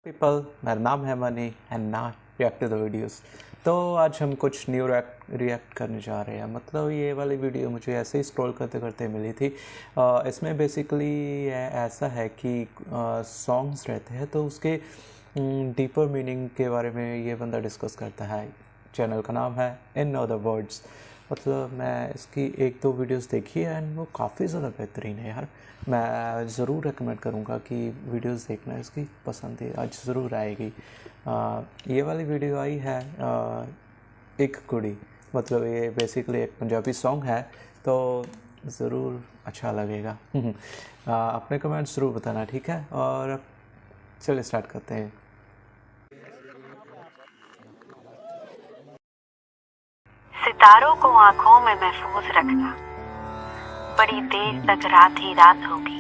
People, मेरा नाम है Mani and not react to the videos. तो आज हम कुछ न्यू रिएक्ट करने जा रहे हैं। मतलब ये वाली वीडियो मुझे ऐसे ही स्क्रॉल करते करते मिली थी। इसमें बेसिकली ऐसा है कि सॉन्ग्स रहते हैं तो उसके डीपर मीनिंग के बारे में ये बंदा डिस्कस करता है। चैनल का नाम है इन अदर वर्ड्स। मतलब मैं इसकी एक दो वीडियोस देखी है एंड वो काफ़ी ज़्यादा बेहतरीन है यार। मैं ज़रूर रेकमेंड करूँगा कि वीडियोस देखना, इसकी पसंद है आज ज़रूर आएगी। ये वाली वीडियो आई है एक कुड़ी। मतलब ये बेसिकली एक पंजाबी सॉन्ग है तो ज़रूर अच्छा लगेगा। अपने कमेंट्स ज़रूर बताना, ठीक है? और चलिए स्टार्ट करते हैं। सितारों को आंखों में महफूज रखना, बड़ी देर तक रात ही रात होगी।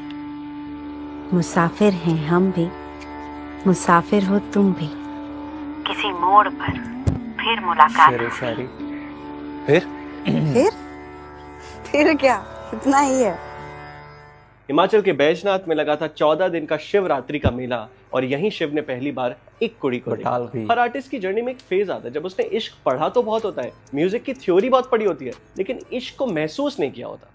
मुसाफिर हैं हम भी, मुसाफिर हो तुम भी। किसी मोड़ पर फिर मुलाकात शेर होगी। शायरी फिर क्या, इतना ही है। हिमाचल के बैजनाथ में लगा था 14 दिन का शिवरात्रि का मेला और यहीं शिव ने पहली बार एक कुड़ी को बटाल देखा। भी। हर आर्टिस्ट की जर्नी में एक फेज आता है जब उसने इश्क पढ़ा तो बहुत होता है, म्यूजिक की थ्योरी बहुत पढ़ी होती है, लेकिन इश्क को महसूस नहीं किया होता।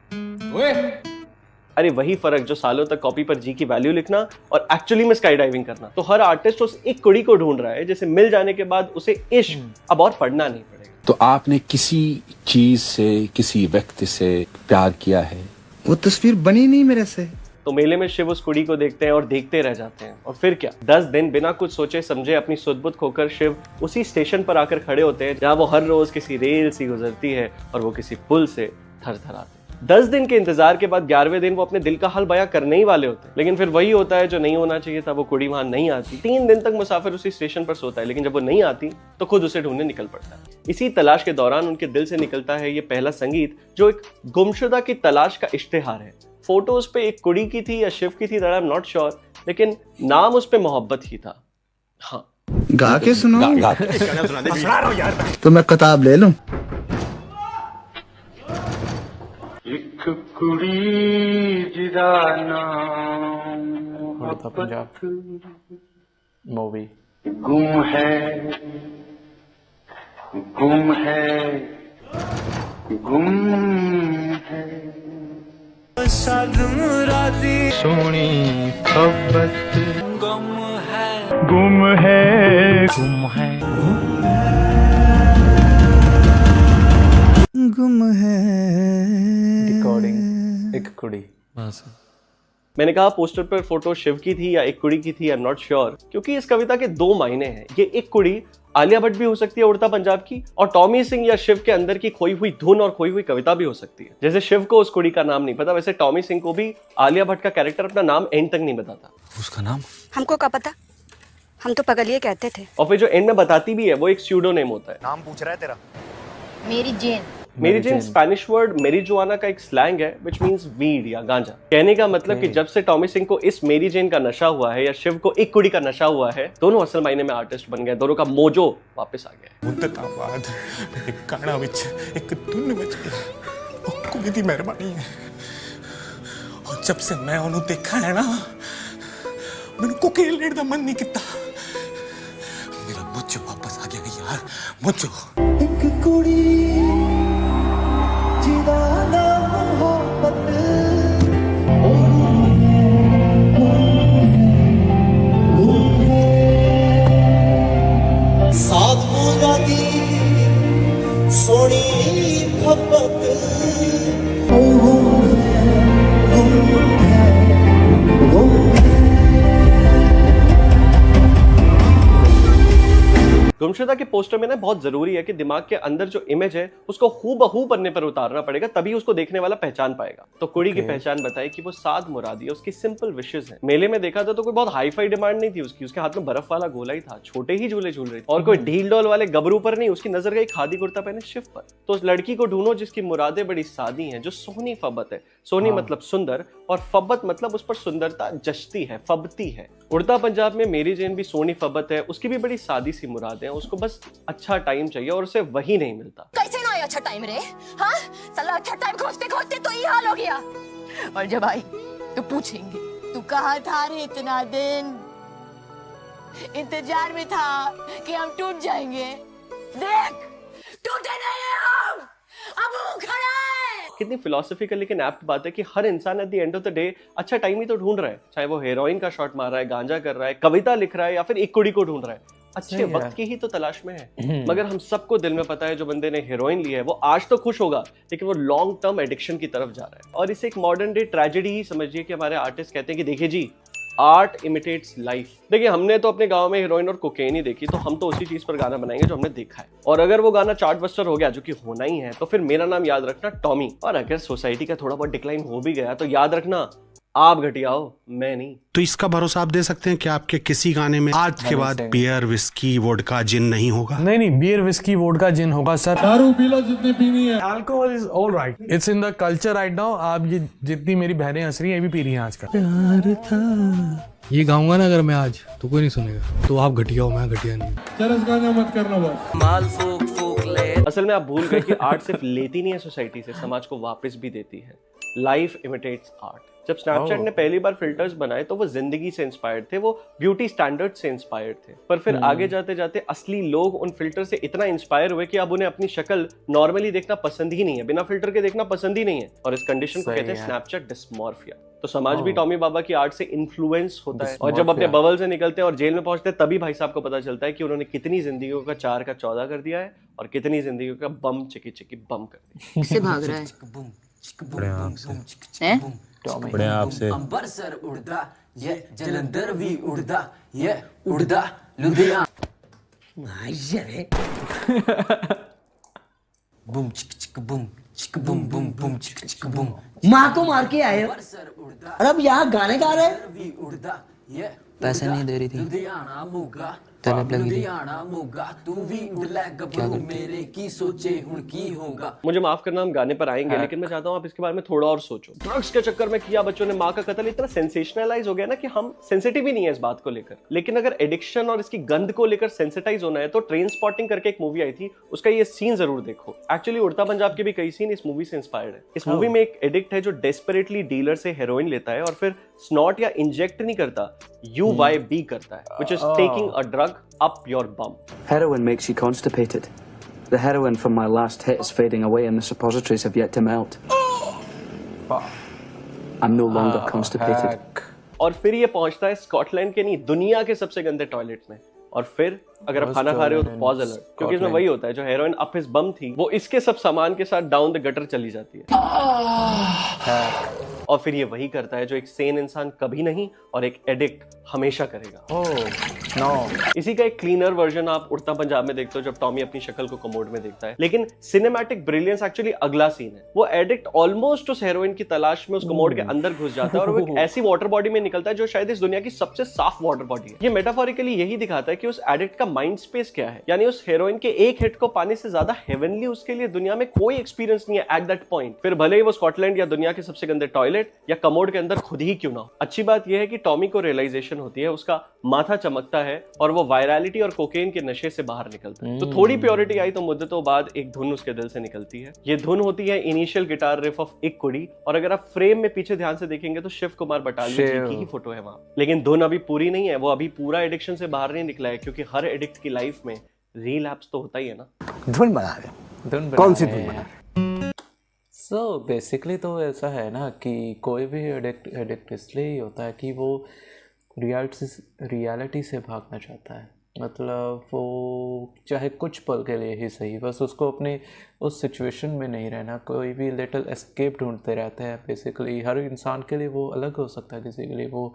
अरे वही फर्क जो सालों तक कॉपी पर जी की वैल्यू लिखना और एक्चुअली में स्काई डाइविंग करना। तो हर आर्टिस्ट उस एक कुड़ी को ढूंढ रहा है जिसे मिल जाने के बाद उसे इश्क अब और पढ़ना नहीं पड़ेगा। तो आपने किसी चीज से, किसी व्यक्ति से प्यार किया है? वो तस्वीर बनी नहीं मेरे से। तो मेले में शिव उस कुड़ी को देखते हैं और देखते रह जाते हैं। और फिर क्या, 10 दिन बिना कुछ सोचे समझे अपनी सुध-बुध खोकर शिव उसी स्टेशन पर आकर खड़े होते हैं जहां वो हर रोज किसी रेल सी गुजरती है और वो किसी पुल से थरथराते हैं। 10 दिन के इंतजार के बाद 11वें दिन वो अपने दिल का हाल बयां करने ही वाले होते हैं, लेकिन फिर वही होता है जो नहीं होना चाहिए था। वो कुड़ी वहां नहीं आती। 3 दिन तक मुसाफिर उसी स्टेशन पर सोता है, लेकिन जब वो नहीं आती तो खुद उसे ढूंढने निकल पड़ता है। इसी तलाश के दौरान उनके दिल से निकलता है ये पहला संगीत जो एक गुमशुदा की तलाश का इश्तिहार है। फोटोज पे एक कुड़ी की थी या शिव की थी, आई एम नॉट श्योर, लेकिन नाम उस पे मोहब्बत ही था। हाँ, गा के सुनो। गा- तो मैं किताब ले लूं। एक कुड़ी जिदा नाम उड़ता पंजाब मूवी। गुम है, गुम है, गुम है। सोनी खबत गुम है, गुम है, गुम है, गुम है। रिकॉर्डिंग एक कुड़ी। मैंने कहा पोस्टर पर फोटो शिव की थी या एक कुड़ी की थी, आई एम नॉट श्योर, क्योंकि इस कविता के 2 मायने हैं। ये एक कुड़ी आलिया भट्ट भी हो सकती है उड़ता पंजाब की, और टॉमी सिंह या शिव के अंदर की खोई हुई धुन और खोई हुई कविता भी हो सकती है। जैसे शिव को उस कुड़ी का नाम नहीं पता, वैसे टॉमी सिंह को भी आलिया भट्ट का कैरेक्टर अपना नाम एंड तक नहीं बताता। उसका नाम? हमको क्या पता, हम तो पगलिए कहते थे। और फिर जो एंड में बताती भी है वो एक स्यूडोनेम होता है। नाम पूछ रहा है तेरा? मेरी जेन। मेरी जेन स्पेनिश वर्ड मेरीजुआना का एक स्लैंग है विच मींस वीड या गांजा। कहने का मतलब कि जब से टॉमी सिंह को इस मेरी जेन का नशा हुआ है या शिव को एक कुड़ी का नशा हुआ है, दोनों असल मायने में आर्टिस्ट बन गए, दोनों का मोजो वापस आ गया। मुद्दतां बाद मेरे काना विच एक धुन बज गई। ਉਹ ਕੁੜੀ ਦੀ ਮਿਹਰਬਾਨੀ ਹੈ। और जब से मैं ਉਹਨੂੰ देखा है ना, ਮੈਨੂੰ ਕੋਕੇਲ ਲੈਣ ਦਾ ਮਨ ਨਹੀਂ ਕੀਤਾ। मेरा मुझे वापस आ गया यार, मुझे। एक कुड़ी जिदा नाम मोहब्बत। साथ मुरादी सोनी मोहब्बत। गुमशुदा के पोस्टर में ना बहुत जरूरी है कि दिमाग के अंदर जो इमेज है उसको हूबहू पन्ने पर उतारना पड़ेगा, तभी उसको देखने वाला पहचान पाएगा। तो कुड़ी की पहचान बताई कि वो साद मुरादी है, उसकी सिंपल विशेस है। मेले में देखा था तो कोई बहुत हाई फाई डिमांड नहीं थी उसकी, उसके हाथ में बर्फ वाला गोला ही था, छोटे ही झूले झूल रहे थे, और कोई ढील डोल वाले गबरू पर नहीं, उसकी नजर गई खादी कुर्ता पहने शिव पर। तो उस लड़की को ढूंढो जिसकी मुरादें बड़ी सादी हैं, जो सोहनी फबत है। सोहनी मतलब सुंदर और फबत मतलब उस पर सुंदरता जचती है, फबती है। उड़ता पंजाब में मेरी जेन भी सोहनी फबत है, उसकी भी बड़ी सादी सी मुरादें हैं, उसको बस अच्छा टाइम चाहिए और उसे वही नहीं मिलता। कैसे ना अच्छा टाइम रे? हाँ, साला अच्छा टाइम खोजते खोजते तो ये हाल हो गया। और जब आई तो पूछेंगे तू कहाँ था रे इतना दिन? इंतजार में था कि हम टूट जाएंगे। देख, टूटे नहीं हैं हम, अब वो खड़ा है। कितनी फिलोसफिकल लेकिन एप्ट बात है कि हर इंसान at the end of the day अच्छा टाइम ही तो ढूंढ रहा है, चाहे वो हेरोइन का शॉट मार रहा है, गांजा कर रहा है, कविता लिख रहा है या फिर एक कुड़ी को ढूंढ रहा है, अच्छे वक्त की ही तो तलाश में है। मगर हम सबको दिल में पता है जो बंदे ने हेरोइन ली है वो आज तो खुश होगा लेकिन वो लॉन्ग टर्म एडिक्शन की तरफ जा रहा है। और इसे एक मॉडर्न डे ट्रेजेडी ही समझिए कि हमारे आर्टिस्ट कहते हैं कि देखिए जी, आर्ट इमिटेट्स लाइफ। देखिए, हमने तो अपने गांव में हीरोइन और कोकेन ही देखी, तो हम तो उसी चीज पर गाना बनाएंगे जो हमने देखा है। और अगर वो गाना चार्ट बस्टर हो गया, जो कि होना ही है, तो फिर मेरा नाम याद रखना टॉमी। और अगर सोसाइटी का थोड़ा बहुत डिक्लाइन हो भी गया तो याद रखना आप घटिया हो, मैं नहीं। तो इसका भरोसा आप दे सकते हैं कि आपके किसी गाने में आज के बाद बियर विस्की वोडका जिन नहीं होगा? नहीं, बियर विस्की वोडका जिन होगा सर। दारू पी लो जितनी पीनी है। Alcohol is all right, it's in the culture right now. आप ये जितनी मेरी बहनें हंस रही हैं, ये भी पी रही हैं आजकल। प्यार था ये गाऊंगा ना अगर मैं आज, तो कोई नहीं सुनेगा। तो आप घटिया हो, मैं घटिया नहीं। चरस गाना मत करना बस। माल फूक फूक ले। असल में आप भूल गए कि आर्ट सिर्फ लेती नहीं है सोसाइटी से, समाज को वापस भी देती है। Life imitates art. जब स्नैपचैट ने पहली बार फिल्टर्स बनाए तो वो जिंदगी से इंस्पायर्ड थे, वो ब्यूटी स्टैंडर्ड से इंस्पायर्ड थे। पर फिर आगे जाते जाते असली लोग उन फिल्टर से इतना इंस्पायर हुए कि अब उन्हें अपनी शक्ल नॉर्मली देखना पसंद ही नहीं है, बिना फिल्टर के देखना पसंद ही नहीं है। और इस कंडीशन को कहते हैं स्नैपचैट डिस्मॉर्फिया। तो समाज भी टॉमी बाबा की आर्ट से इन्फ्लुएंस होता है। और जब अपने बबल से निकलते हैं और जेल में पहुंचते हैं, तभी भाई साहब को पता चलता है कि उन्होंने कितनी जिंदगियों का 4 का 14 कर दिया है और कितनी जिंदगियों का बम चिकी चिकी बम कर दिया। किससे भाग रहा है? बड़े आपसे अंबर सर उड़दा, ये जलंधर भी उड़दा, ये उड़दा लुधियाना। बूम चिक चिक बूम चिक बूम बूम बूम चिक चिक बूम। माँ को मार के आए हो और अब यहाँ गाने गा रहे। पैसे नहीं दे रही थी, तलब लगी थी। तू भी गबरू मेरे की सोचे हुन की होगा। मुझे माफ करना, हम गाने पर आएंगे, लेकिन मैं चाहता हूँ आप इसके बारे में थोड़ा और सोचो। ड्रग्स के चक्कर में किया बच्चों ने माँ का कत्ल इतना सेंसेशनलाइज हो गया ना कि हम सेंसिटिव ही नहीं है इस बात को लेकर। लेकिन अगर एडिक्शन और इसकी गंध को लेकर सेंसिटाइज होना है तो ट्रेन स्पॉटिंग करके एक मूवी आई थी, उसका ये सीन जरूर देखो। एक्चुअली उड़ता पंजाब के भी कई सीन इस मूवी से इंस्पायर्ड है। इस मूवी में एक एडिक्ट है जो डेस्परेटली डीलर से हेरोइन लेता है और फिर स्नॉट या इंजेक्ट नहीं करता, UYB करता है, which is taking a drug up your bum. Heroin makes you constipated. The heroin from my last hit is fading away and the suppositories have yet to melt. I'm no longer constipated. और फिर ये पहुंचता है Scotland के नहीं, दुनिया के सबसे गंदे टॉयलेट में। और फिर अगर आप खाना खा रहे हो तो पॉज अलर्ट, क्योंकि इसमें वही होता है, जो हेरोइन अप हिज बम थी वो इसके सब सामान के साथ डाउन द गटर चली जाती है। और फिर ये वही करता है जो एक सेन इंसान कभी नहीं और एक एडिक्ट हमेशा करेगा। इसी का एक क्लीनर वर्जन आप उड़ता पंजाब में देखते हो जब टॉमी अपनी शक्ल को कमोड में देखता है। लेकिन सिनेमैटिक ब्रिलियंस एक्चुअली अगला सीन है। वो एडिक्ट ऑलमोस्ट उस हेरोइन की तलाश में उस कमोड के अंदर घुस जाता है और वो एक ऐसी वाटर बॉडी में निकलता है जो शायद इस दुनिया की सबसे साफ वाटर बॉडी है। ये मेटाफोरिकली यही दिखाता है कि उस एडिक्ट का माइंड स्पेस क्या है। यानी उस हेरोइन के एक हिट को पाने से ज्यादा हेवनली उसके लिए दुनिया में कोई एक्सपीरियंस नहीं है एट दैट पॉइंट। फिर भले ही वो स्कॉटलैंड या दुनिया के सबसे गंदे टॉयलेट या कमोड के अंदर खुद ही क्यों ना हो। अच्छी बात यह है कि टॉमी को रियलाइजेशन होती है, उसका माथा चमकता है और वो वायरलिटी और कोकेन के नशे से बाहर निकलता है। तो थोड़ी प्योरिटी आई तो मुद्दतों बाद एक धुन उसके दिल से निकलती है। ये धुन होती है इनिशियल गिटार रिफ ऑफ एक कुड़ी, और अगर आप फ्रेम में पीछे ध्यान से देखेंगे तो शिव कुमार बटालिया जी की ही फोटो है वहां। लेकिन धुन अभी पूरी नहीं है, वो अभी पूरा एडिक्शन से बाहर नहीं निकला है, क्योंकि हर एडिक्ट की लाइफ में रिलैप्स तो होता ही है ना। धुन बना रहे, कौन सी धुन बना? सो बेसिकली तो ऐसा है ना कि कोई भी एडिक्ट इसलिए ही होता है कि वो रियलिटी से भागना चाहता है। मतलब वो चाहे कुछ पल के लिए ही सही, बस उसको अपने उस सिचुएशन में नहीं रहना, कोई भी लिटिल एस्केप ढूंढते रहते हैं। बेसिकली हर इंसान के लिए वो अलग हो सकता है, किसी के लिए वो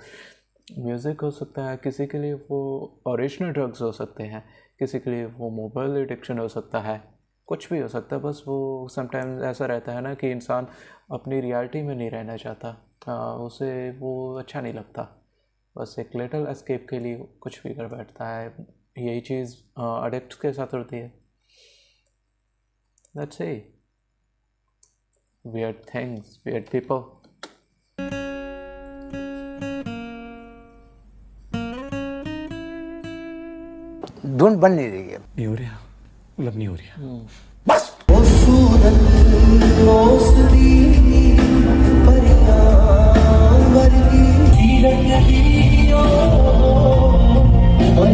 म्यूज़िक हो सकता है, किसी के लिए वो ओरिजिनल ड्रग्स हो सकते हैं, किसी के लिए वो मोबाइल एडिक्शन हो सकता है, कुछ भी हो सकता है। बस वो समटाइम्स ऐसा रहता है ना कि इंसान अपनी रियलिटी में नहीं रहना चाहता, उसे वो अच्छा नहीं लगता, बस एक लिटिल एस्केप के लिए कुछ भी कर बैठता है। यही चीज़ एडिक्ट्स के साथ होती है। That's it. Weird things, weird people. धुन बन नहीं रही है, नहीं हो रहा, मतलब नहीं हो रहा बस। और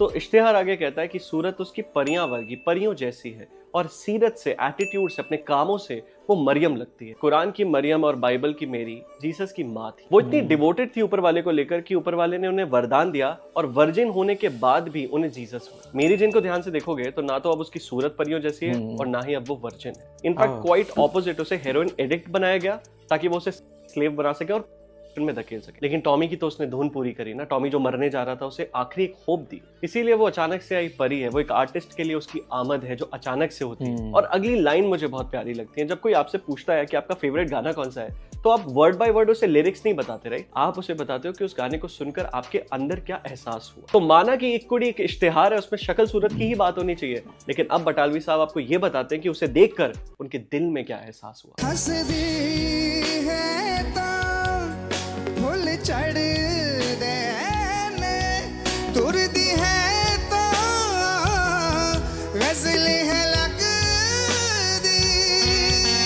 तो इश्तिहार आगे कहता है कि सूरत उसकी परियां वर्गी, परियों जैसी है, और सीरत से, एटीट्यूड से, अपने कामों से वो मरियम लगती है। कुरान की मरियम और बाइबल की मेरी जीसस की माँ थी। वो इतनी डिवोटेड थी ऊपर वाले को लेकर कि ऊपर वाले ने उन्हें वरदान दिया और वर्जिन होने के बाद भी उन्हें जीसस हुआ। मेरी जिन को ध्यान से देखोगे तो ना तो अब उसकी सूरत परियों जैसी है और ना ही अब वो वर्जिन है। इनफैक्ट क्वाइट ऑपोजिट, उसे हेरोइन एडिक्ट बनाया गया ताकि वो उसे स्लेव बना सके और में धकेल सके। लेकिन टॉमी की तो उसने धुन पूरी करी ना। टॉमी जो मरने जा रहा था उसे आखिरी एक होप दी, इसीलिए वो अचानक से आई परी है। वो एक आर्टिस्ट के लिए उसकी आमद है जो अचानक से होती है। और अगली लाइन मुझे बहुत प्यारी लगती है। जब कोई आपसे पूछता है कि आपका फेवरेट गाना कौन सा है, तो आप वर्ड बाय वर्ड उसे लिरिक्स नहीं बताते रहे, आप उसे बताते हो कि उस गाने को सुनकर आपके अंदर क्या एहसास हुआ। तो माना कि एक कुड़ी एक इश्तिहार है, उसमें शक्ल सूरत की ही बात होनी चाहिए, लेकिन अब बटालवी साहब आपको ये बताते हैं कि उसे देखकर उनके दिल में क्या एहसास हुआ। चढ़ देने तुर दी है तो गजल है लग दी।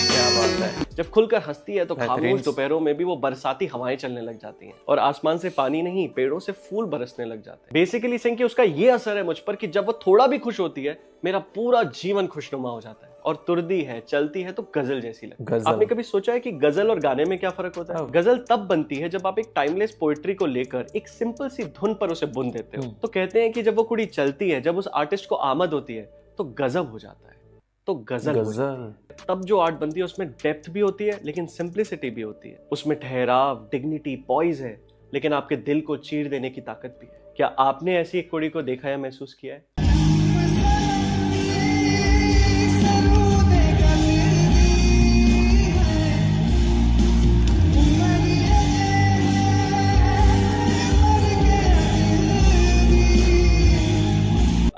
क्या बात है। जब खुलकर हंसती है तो खामोश दोपहरों में भी वो बरसाती हवाएं चलने लग जाती हैं और आसमान से पानी नहीं, पेड़ों से फूल बरसने लग जाते हैं। बेसिकली सिंह कि उसका ये असर है मुझ पर कि जब वो थोड़ा भी खुश होती है मेरा पूरा जीवन खुशनुमा हो जाता है। और तुरदी है, चलती है तो गजल जैसी लगती है। आपने कभी सोचा है कि गजल और गाने में क्या फर्क होता है? गजल तब बनती है जब आप एक टाइमलेस पोएट्री को लेकर एक सिंपल सी धुन पर उसे बुन देते हो। तो कहते हैं कि जब वो कुड़ी चलती है, जब उस आर्टिस्ट को आमद होती है तो गजब हो जाता है। तो गजल तब जो आर्ट बनती है उसमें डेप्थ भी होती है लेकिन सिंप्लिसिटी भी होती है। उसमें ठहराव, डिग्निटी, पॉइज है, लेकिन आपके दिल को चीर देने की ताकत भी है। क्या आपने ऐसी एक कुड़ी को देखा या महसूस किया है?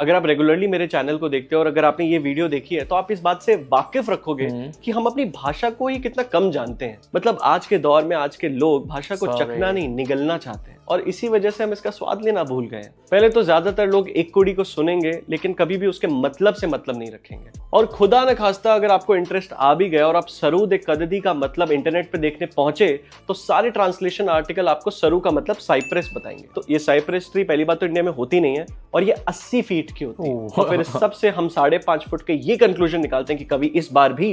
अगर आप रेगुलरली मेरे चैनल को देखते हो और अगर आपने ये वीडियो देखी है तो आप इस बात से वाकिफ रखोगे कि हम अपनी भाषा को ही कितना कम जानते हैं। मतलब आज के दौर में आज के लोग भाषा को चखना नहीं, निगलना चाहते हैं और इसी वजह से हम इसका स्वाद लेना भूल गए हैं। पहले तो ज्यादातर लोग एक कुड़ी को सुनेंगे लेकिन कभी भी उसके मतलब से मतलब नहीं रखेंगे। और खुदा न खास्ता अगर आपको इंटरेस्ट आ भी गया और आप सरूद ए कददी का मतलब इंटरनेट पे देखने पहुंचे तो सारे ट्रांसलेशन आर्टिकल आपको सरू का मतलब साइप्रस बताएंगे। तो ये साइप्रस ट्री पहली बात तो इंडिया में होती नहीं है और ये 80 फीट की होती है। और फिर सबसे हम 5.5 फुट के ये कंक्लूजन निकालते हैं कि कभी इस बार भी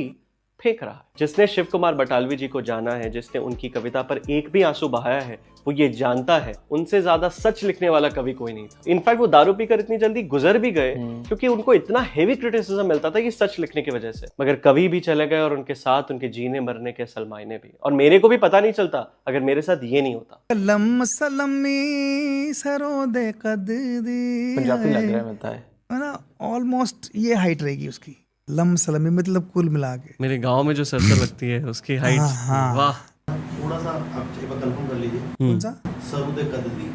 फेंक रहा है। जिसने शिव कुमार बटालवी जी को जाना है, जिसने उनकी कविता पर एक भी आंसू बहाया है, वो ये जानता है उनसे ज्यादा सच लिखने वाला कवि कोई नहीं था। इनफैक्ट वो दारू पीकर इतनी जल्दी गुजर भी गए क्योंकि उनको इतना हेवी क्रिटिसिज्म मिलता था कि सच लिखने की वजह से। मगर कवि भी चले गए और उनके साथ उनके जीने मरने के असल मायने भी। और मेरे को भी पता नहीं चलता अगर मेरे साथ ये नहीं होता। लम सलमी सरों दे कददी, पंजाबी लग रहा है मिलता है ना, ऑलमोस्ट ये हाइट रहेगी उसकी। लम सलमी मतलब कुल मिला के मेरे गांव में जो सरसर लगती है उसकी हाइट। वाह, थोड़ा सा आप एक बार कंफर्म कर लीजिए। कौन सा? सरों दे कददी।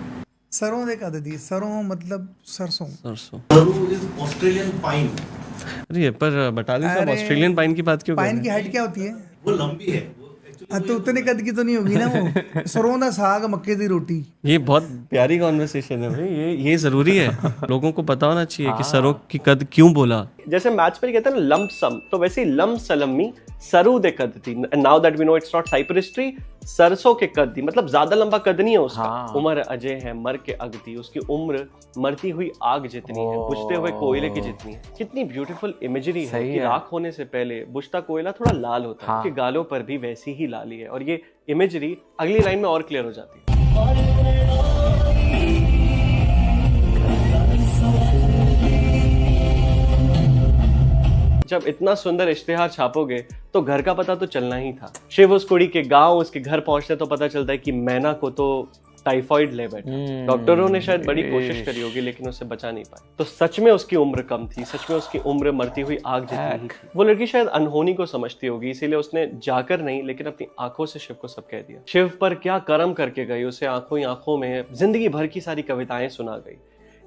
सरों दे कददी, सरों मतलब सरसों। सरू इज ऑस्ट्रेलियन पाइन। अरे पर बटाली साहब ऑस्ट्रेलियन पाइन की बात क्यों कर रहे हैं? पाइन की हाइट क्या होती है? वो लंबी है। तो उतने कद की तो नहीं होगी ना वो। सरों दा साग, मक्के दी रोटी। ये बहुत प्यारी कॉन्वर्सेशन है भाई, ये जरूरी है। लोगों को पता होना चाहिए कि सरों की कद क्यों बोला। जैसे मैथ्स पे कहते हैं ना लंप सम, तो वैसे ही लम सलमी सरू दे कद थी। Now that we know it's not cypress tree, सरसों के कद थी। मतलब ज्यादा लंबा कद नहीं है उसका। उम्र अजय है मर के अगती, उसकी उम्र मरती हुई आग जितनी है, बुझते हुए कोयले की जितनी है। कितनी ब्यूटीफुल इमेजरी है कि राख होने से पहले बुझता कोयला थोड़ा लाल होता है, कि गालों पर भी वैसी ही लाली है। और ये इमेजरी अगली लाइन में और क्लियर हो जाती है। जब इतना सुंदर इश्तिहार छापोगे तो घर का पता तो चलना ही था। शिव उस कुड़ी के गांव, उसके घर पहुंचते तो पता चलता है कि मैना को तो टाइफाइड ले बैठा। डॉक्टरों ने शायद बड़ी कोशिश करी होगी लेकिन उसे बचा नहीं पाए। तो सच में उसकी उम्र कम थी, सच में उसकी उम्र मरती हुई आग जितनी थी। वो लड़की शायद अनहोनी को समझती होगी, इसीलिए उसने जाकर नहीं लेकिन अपनी आंखों से शिव को सब कह दिया। शिव पर क्या कर्म करके गई, उसे आंखों ही आंखों में जिंदगी भर की सारी कविताएं सुना गई।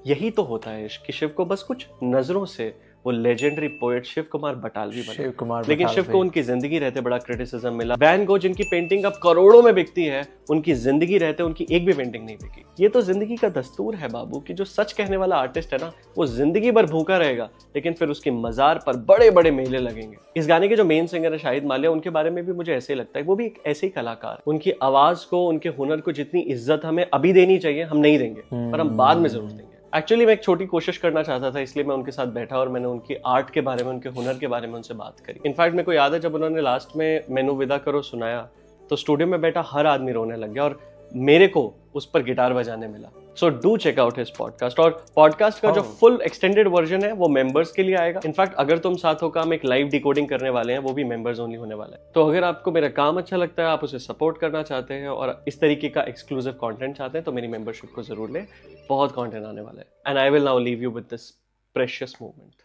यही तो होता है इश्क कि शिव को बस कुछ नजरों से वो लेजेंडरी पोएट शिव कुमार बटालवी बने। लेकिन शिव को उनकी जिंदगी रहते बड़ा क्रिटिसिज्म मिला। वैन गो जिनकी पेंटिंग अब करोड़ों में बिकती है, उनकी जिंदगी रहते उनकी एक भी पेंटिंग नहीं बिकी। ये तो जिंदगी का दस्तूर है बाबू कि जो सच कहने वाला आर्टिस्ट है ना, वो जिंदगी भर भूखा रहेगा लेकिन फिर उसकी मजार पर बड़े बड़े मेले लगेंगे। इस गाने के जो मेन सिंगर है शाहिद मालिया, उनके बारे में भी मुझे ऐसे लगता है वो भी एक ऐसे ही कलाकार। उनकी आवाज को, उनके हुनर को जितनी इज्जत हमें अभी देनी चाहिए हम नहीं देंगे, पर हम बाद में जरूर देंगे। एक्चुअली मैं एक छोटी कोशिश करना चाहता था, इसलिए मैं उनके साथ बैठा और मैंने उनकी आर्ट के बारे में, उनके हुनर के बारे में उनसे बात करी। इनफैक्ट मेरे को याद है जब उन्होंने लास्ट में मैनू विदा करो सुनाया तो स्टूडियो में बैठा हर आदमी रोने लग गया और मेरे को उस पर गिटार बजाने मिला। So do check out his podcast. और पॉडकास्ट का जो फुल एक्सटेंडेड वर्जन है वो मेंबर्स के लिए आएगा। इनफैक्ट अगर तुम साथ हो का हम एक लाइव डिकोडिंग करने वाले हैं, वो भी मेंबर्स ओनली होने वाला है। तो अगर आपको मेरा काम अच्छा लगता है, आप उसे सपोर्ट करना चाहते हैं और इस तरीके का एक्सक्लूसिव कंटेंट चाहते हैं तो मेरी मेंबरशिप को जरूर लें। बहुत कंटेंट आने वाला है। And I will now leave you with this precious moment.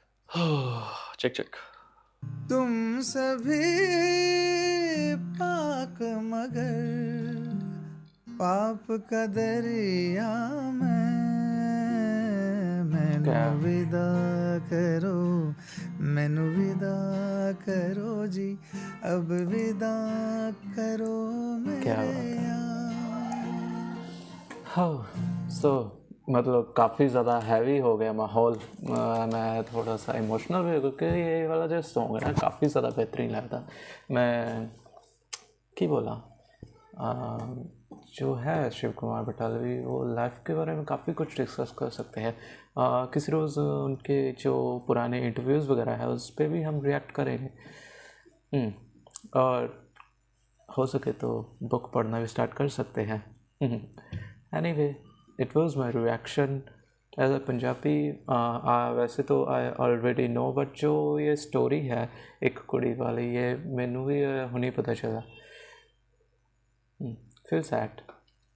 Check check. तुम सभी पाक मगर पाप का दरिया में मैनू विदा करो, मैनू विदा करो जी, अब विदा करो मेरे यार। मतलब काफ़ी ज़्यादा हैवी हो गया माहौल। मैं थोड़ा सा इमोशनल भी क्योंकि ये वाला जो सॉन्ग है ना काफ़ी ज़्यादा बेहतरीन लगता। मैं क्या बोला, जो है शिव कुमार बटालवी वो लाइफ के बारे में काफ़ी कुछ डिस्कस कर सकते हैं। किसी रोज़ उनके जो पुराने इंटरव्यूज़ वगैरह है उस पर भी हम रिएक्ट करेंगे और हो सके तो बुक पढ़ना भी स्टार्ट कर सकते हैं। Anyway, it was my reaction as a Punjabi. वैसे तो आई ऑलरेडी नो, बट जो ये स्टोरी है एक कुड़ी वाली, ये मैनू भी हुनी पता चला। Feel sad.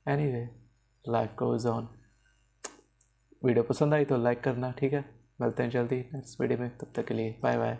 Anyway, life goes on. Video पसंद आई तो लाइक करना, ठीक है। मिलते हैं जल्दी नेक्स्ट वीडियो में, तब तक के लिए बाय बाय।